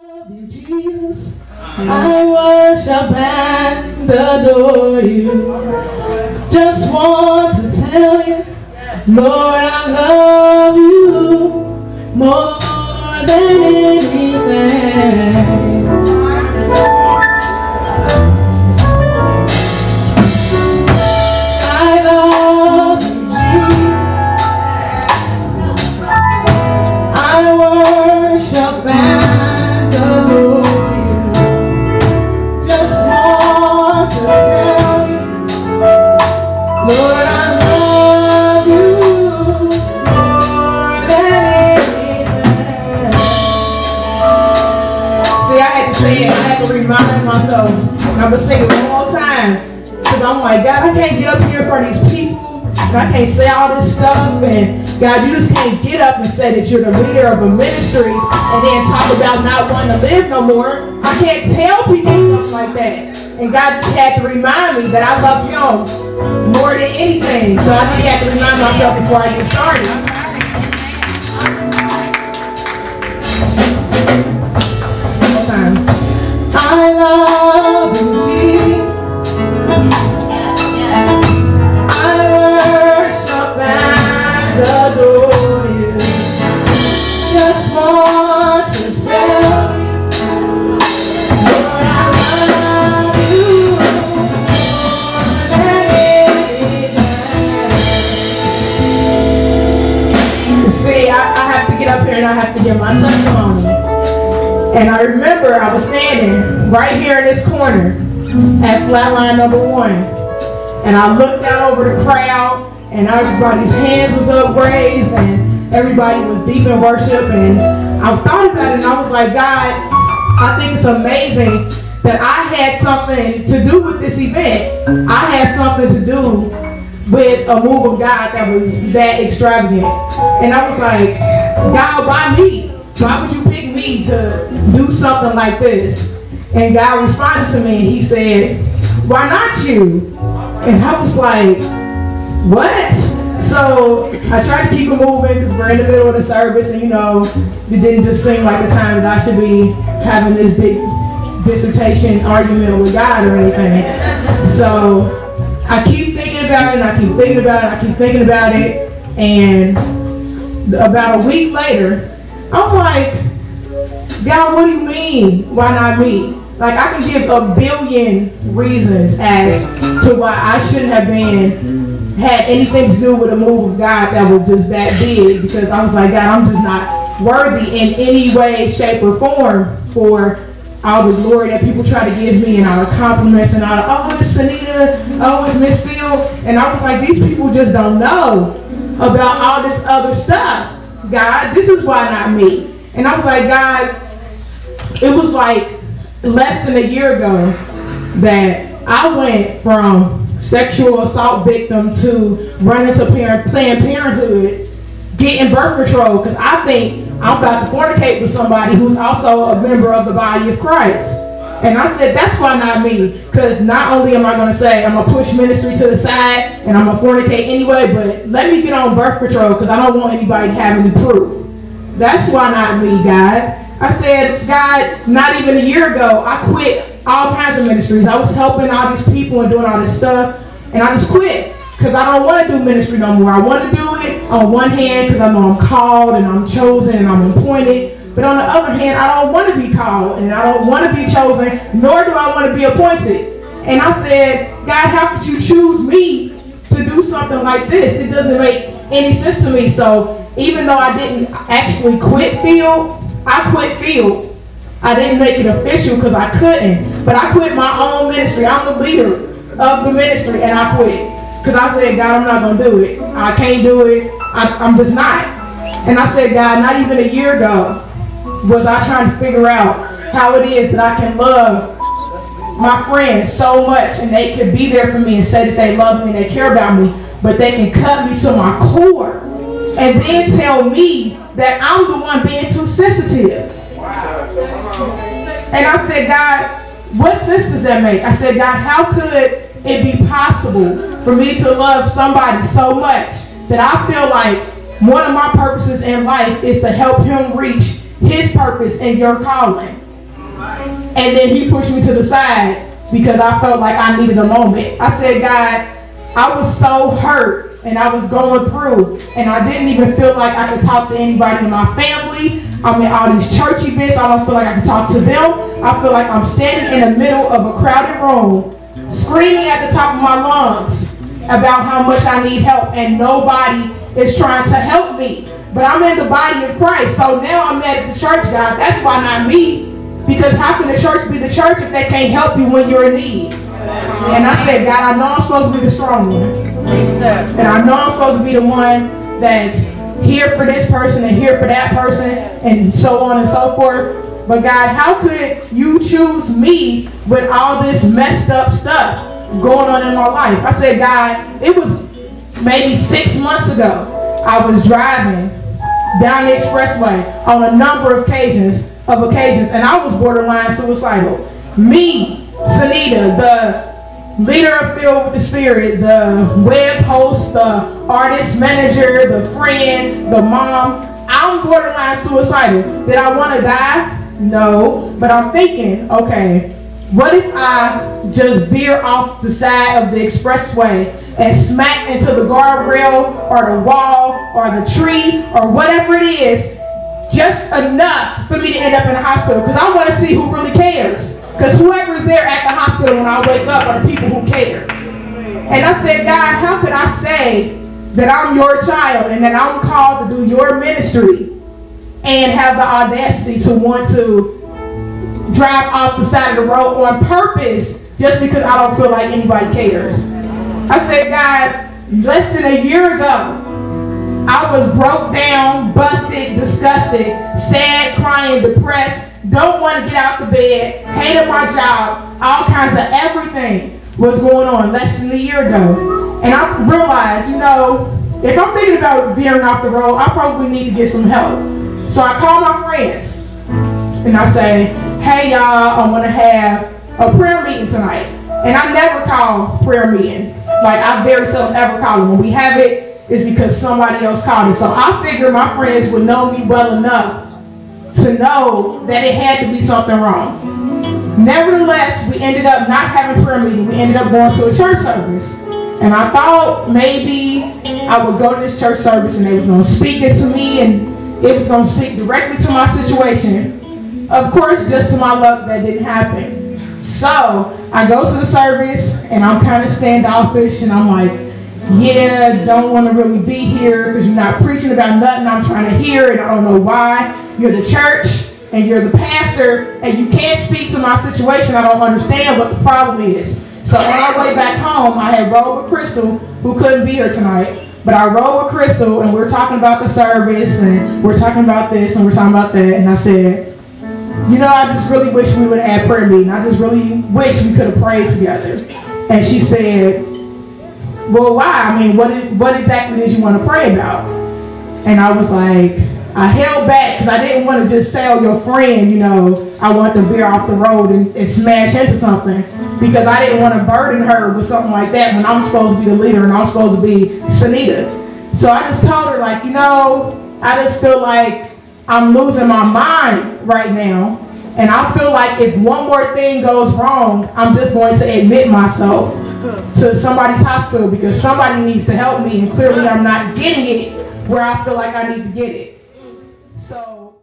Love you, Jesus. I worship and adore you. Just want to tell you, Lord, I love you more than anything. I love you, Jesus. I worship and adore you. Just want to tell you, Lord, I love you more than anything. See, I had to say it. I had to remind myself. And I'm going to sing it one more time. Because I'm like, God, I can't get up here in front of these people. And I can't say all this stuff. And God, you just can't get up and say that you're the leader of a ministry and then talk about not wanting to live no more. I can't tell people stuff like that. And God just had to remind me that I love him more than anything. So I just had to remind myself before I get started. One more time. I love you, Jesus. I worship and adore you. Just want to tell you, Lord, I love you more than anything. See, I have to get up here and I have to give my testimony. And I remember I was standing right here in this corner at FLATLINE #1. And I looked out over the crowd and everybody's hands was upraised and everybody was deep in worship. And I thought about it and I was like, God, I think it's amazing that I had something to do with this event. I had something to do with a move of God that was that extravagant. And I was like, God, why me? Why would you pick me to do something like this? And God responded to me and he said, why not you? And I was like, what? So I tried to keep it moving because we're in the middle of the service and you know, it didn't just seem like the time that I should be having this big dissertation argument with God or anything. So I keep thinking about it and I keep thinking about it and I keep thinking about it. And about a week later, I'm like, God, what do you mean? Why not me? Like, I can give a billion reasons as to why I shouldn't have had anything to do with a move of God that was just that big, because I was like, God, I'm just not worthy in any way, shape, or form for all the glory that people try to give me and all the compliments and all the, oh, it's Anita, oh, it's MsFilled. And I was like, these people just don't know about all this other stuff. God, this is why not me. And I was like, God, it was like less than a year ago that I went from sexual assault victim to running to Planned Parenthood, getting birth control, because I think I'm about to fornicate with somebody who's also a member of the body of Christ. And I said, that's why not me, because not only am I going to say I'm going to push ministry to the side and I'm going to fornicate anyway, but let me get on birth control because I don't want anybody to have any proof. That's why not me, God. I said, God, not even a year ago, I quit all kinds of ministries. I was helping all these people and doing all this stuff, and I just quit because I don't want to do ministry no more. I want to do it on one hand because I know I'm called and I'm chosen and I'm appointed, but on the other hand, I don't want to be called and I don't want to be chosen, nor do I want to be appointed. And I said, God, how could you choose me to do something like this? It doesn't make any sense to me. So even though I didn't actually quit FLATLINE, I quit FLATLINE. I didn't make it official because I couldn't, but I quit my own ministry. I'm the leader of the ministry and I quit because I said, God, I'm not going to do it. I can't do it. I'm just not. And I said, God, not even a year ago was I trying to figure out how it is that I can love my friends so much and they can be there for me and say that they love me and they care about me, but they can cut me to my core and then tell me that I'm the one being too sensitive. And I said, God, what sense does that make? I said, God, how could it be possible for me to love somebody so much that I feel like one of my purposes in life is to help him reach his purpose and your calling? And then he pushed me to the side because I felt like I needed a moment. I said, God, I was so hurt and I was going through and I didn't even feel like I could talk to anybody in my family. I'm in all these church events. I don't feel like I can talk to them. I feel like I'm standing in the middle of a crowded room screaming at the top of my lungs about how much I need help and nobody is trying to help me. But I'm in the body of Christ. So now I'm mad at the church, God. That's why not me. Because how can the church be the church if they can't help you when you're in need? And I said, God, I know I'm supposed to be the strong one. And I know I'm supposed to be the one that's here for this person and here for that person and so on and so forth. But God, how could you choose me with all this messed up stuff going on in my life? I said, God, it was maybe 6 months ago. I was driving down the expressway on a number of occasions, and I was borderline suicidal. Me, Sunita, the leader of Filled with the Spirit, the web host, the artist manager, the friend, the mom, I'm borderline suicidal. Did I want to die? No. But I'm thinking, okay, what if I just veer off the side of the expressway and smack into the guardrail or the wall or the tree or whatever it is, just enough for me to end up in the hospital? Because I want to see who really cares. Because whoever is there at the hospital when I wake up are the people who care. And I said, God, how could I say that I'm your child and that I'm called to do your ministry and have the audacity to want to drive off the side of the road on purpose just because I don't feel like anybody cares? I said, God, less than a year ago, I was broke down, busted, disgusted, sad, crying, depressed, don't want to get out the bed, hated my job, all kinds of everything was going on less than a year ago. And I realized, you know, if I'm thinking about veering off the road, I probably need to get some help. So I call my friends and I say, hey y'all, I want to have a prayer meeting tonight. And I never call prayer meeting. Like, I very seldom ever call them. When we have it, it's because somebody else called it. So I figured my friends would know me well enough to know that it had to be something wrong. Nevertheless, we ended up not having prayer meeting. We ended up going to a church service. And I thought maybe I would go to this church service and they was going to speak it to me and it was going to speak directly to my situation. Of course, just to my luck, that didn't happen. So I go to the service and I'm kind of standoffish and I'm like, yeah, don't want to really be here because you're not preaching about nothing I'm trying to hear and I don't know why. You're the church and you're the pastor and you can't speak to my situation. I don't understand what the problem is. So on our way back home, I had rode with Crystal, who couldn't be here tonight. But I rode with Crystal and we're talking about the service and we're talking about this and we're talking about that. And I said, you know, I just really wish we would have had prayer meeting. I just really wish we could have prayed together. And she said, well, why? I mean, what exactly did you want to pray about? And I was like, I held back because I didn't want to just tell your friend, you know, I want to veer off the road and smash into something. Because I didn't want to burden her with something like that when I'm supposed to be the leader and I'm supposed to be Sunita. So I just told her, like, you know, I just feel like I'm losing my mind right now. And I feel like if one more thing goes wrong, I'm just going to admit myself to somebody's hospital because somebody needs to help me. And clearly I'm not getting it where I feel like I need to get it. So